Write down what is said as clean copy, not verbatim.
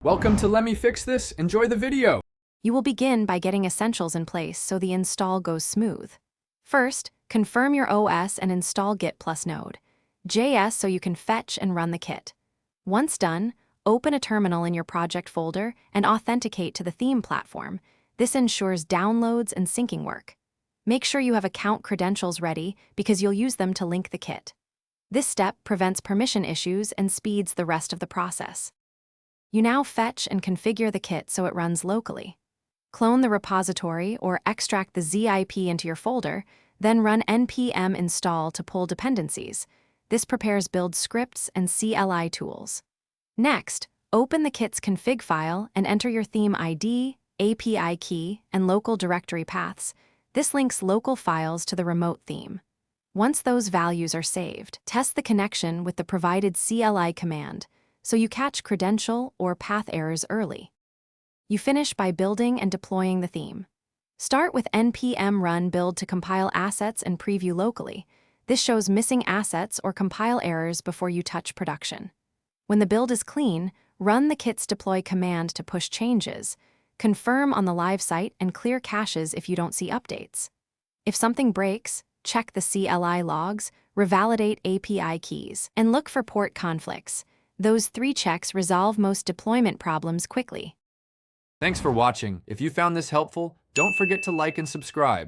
Welcome to Let Me Fix This. Enjoy the video. You will begin by getting essentials in place so the install goes smooth. First, confirm your OS and install Git plus Node.js so you can fetch and run the kit. Once done, open a terminal in your project folder and authenticate to the theme platform. This ensures downloads and syncing work. Make sure you have account credentials ready because you'll use them to link the kit. This step prevents permission issues and speeds the rest of the process. You now fetch and configure the kit so it runs locally. Clone the repository or extract the zip into your folder, then run npm install to pull dependencies. This prepares build scripts and CLI tools. Next, open the kit's config file and enter your theme ID, API key, and local directory paths. This links local files to the remote theme. Once those values are saved, test the connection with the provided CLI command, so you catch credential or path errors early. You finish by building and deploying the theme. Start with npm run build to compile assets and preview locally. This shows missing assets or compile errors before you touch production. When the build is clean, run the kit's deploy command to push changes. Confirm on the live site and clear caches if you don't see updates. If something breaks, check the CLI logs, revalidate API keys, and look for port conflicts. Those 3 checks resolve most deployment problems quickly. Thanks for watching. If you found this helpful, don't forget to like and subscribe.